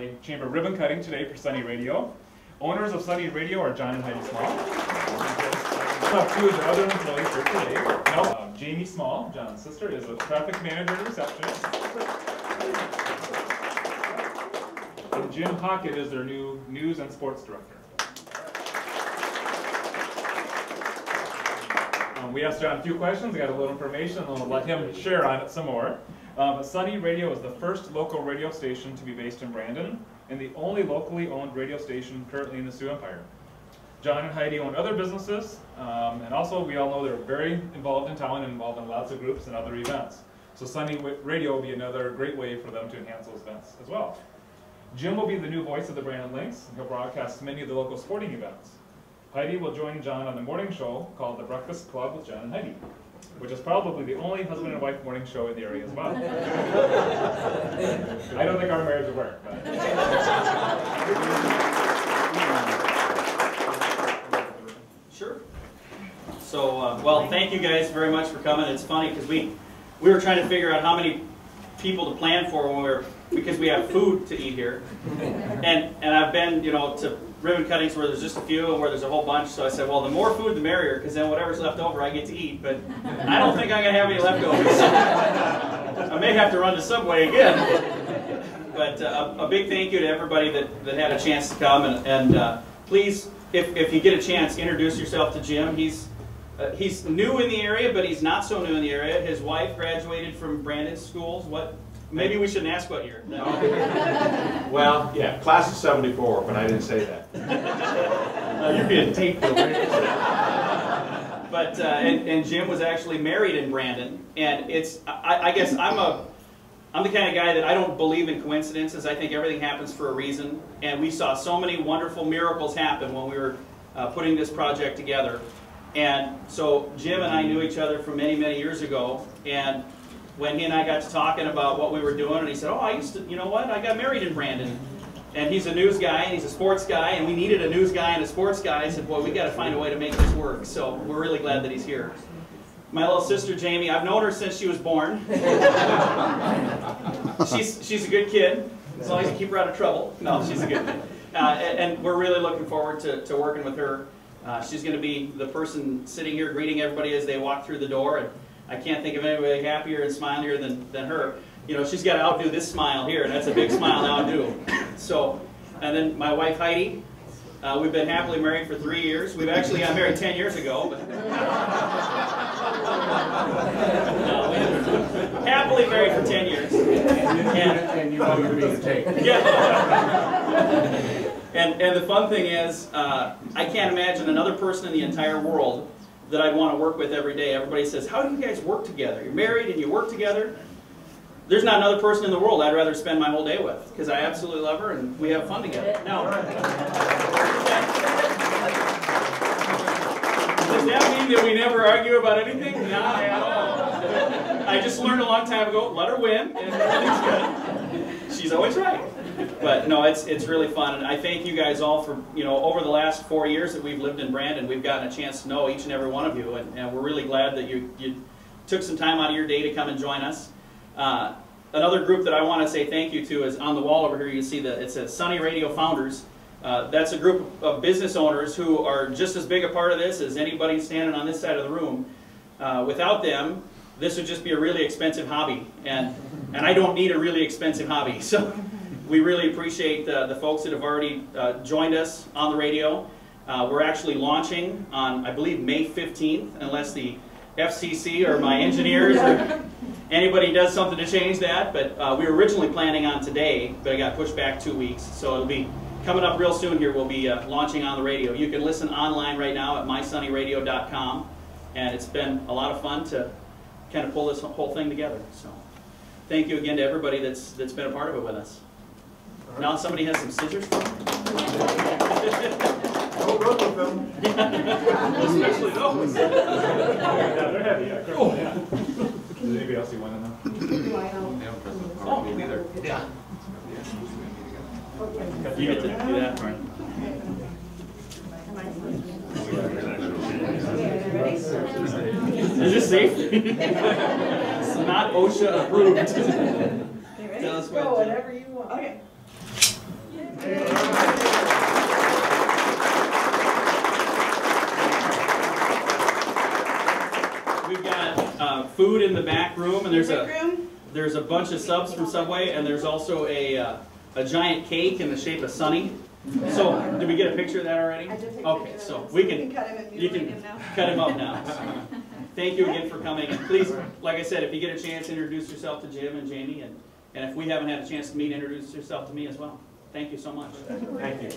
Valley Chamber ribbon cutting today for Sunny Radio. Owners of Sunny Radio are John and Heidi Small. We'll have two of the other employees here today. Now, Jamie Small, John's sister, is a traffic manager and receptionist. And Jim Hockett is their new news and sports director. We asked John a few questions, we got a little information, and we'll let him share on it some more. Sunny Radio is the first local radio station to be based in Brandon, and the only locally owned radio station currently in the Sioux Empire. John and Heidi own other businesses, and also we all know they're very involved in town and involved in lots of groups and other events. So Sunny Radio will be another great way for them to enhance those events as well. Jim will be the new voice of the Brandon Lynx, and he'll broadcast many of the local sporting events. Heidi will join John on the morning show called The Breakfast Club with John and Heidi, which is probably the only husband and wife morning show in the area as well. I don't think our marriage will work. But. Sure. So, well, thank you guys very much for coming. It's funny because we were trying to figure out how many people to plan for when because we have food to eat here, and I've been, you know, to ribbon cuttings where there's just a few and where there's a whole bunch. So I said, well, the more food the merrier, because then whatever's left over I get to eat. But I don't think I'm gonna have any leftovers. I may have to run to Subway again. But a big thank you to everybody that had a chance to come, and please, if you get a chance, introduce yourself to Jim. He's new in the area, but he's not so new in the area. His wife graduated from Brandon schools. What? Maybe we shouldn't ask what year. No. Well, yeah, class of '74, but I didn't say that. You're being taped. But and Jim was actually married in Brandon, and I guess I'm the kind of guy that I don't believe in coincidences. I think everything happens for a reason, and we saw so many wonderful miracles happen when we were putting this project together. And so Jim and I knew each other from many, many years ago, and when he and I got to talking about what we were doing, and he said, oh, I used to, you know what, I got married in Brandon. And he's a news guy, and he's a sports guy, and we needed a news guy and a sports guy. I said, boy, we got to find a way to make this work. So we're really glad that he's here. My little sister, Jamie, I've known her since she was born. She's a good kid, as long as you keep her out of trouble. No, she's a good kid. And we're really looking forward to working with her. She's going to be the person sitting here greeting everybody as they walk through the door. And I can't think of anybody happier and smilier than her. You know, she's got to outdo this smile here, and that's a big smile to outdo. So, and then my wife Heidi, we've been happily married for 3 years. We've actually got married 10 years ago. But no, happily married for 10 years. And you know you're being taken. Yeah. And the fun thing is, I can't imagine another person in the entire world that I'd want to work with every day. Everybody says, how do you guys work together? You're married and you work together? There's not another person in the world I'd rather spend my whole day with, because I absolutely love her and we have fun together. Now, does that mean that we never argue about anything? Not at all. I just learned a long time ago, let her win, and everything's good. She's always right. But no, it's really fun, and I thank you guys all for, you know, over the last 4 years that we've lived in Brandon, we've gotten a chance to know each and every one of you, and we're really glad that you took some time out of your day to come and join us. Another group that I want to say thank you to is on the wall over here. You see that it says Sunny Radio Founders. That's a group of business owners who are just as big a part of this as anybody standing on this side of the room. Without them, this would just be a really expensive hobby, and I don't need a really expensive hobby. So we really appreciate the folks that have already joined us on the radio. We're actually launching on, I believe, May 15th, unless the FCC or my engineers or anybody does something to change that. But we were originally planning on today, but it got pushed back 2 weeks. So it'll be coming up real soon here. We'll be launching on the radio. You can listen online right now at mysunnyradio.com. And it's been a lot of fun to kind of pull this whole thing together. So thank you again to everybody that's been a part of it with us. Now somebody has some scissors for me. Don't run with them. Especially those. Yeah, they're heavy. Yeah, careful. Yeah. Does anybody else see one in them? Oh, me neither. Yeah. You get to do that part. Is this safe? It's not OSHA approved. Tell us what. Whatever you want. Okay. We've got food in the back room, and there's a bunch of subs from Subway, and there's also a giant cake in the shape of Sunny. So, did we get a picture of that already? Okay, so we can cut him and you can him now. cut him up now. Thank you again for coming, and please, like I said, if you get a chance, introduce yourself to Jim and Jamie, and if we haven't had a chance to meet, introduce yourself to me as well. Thank you so much. Thank you.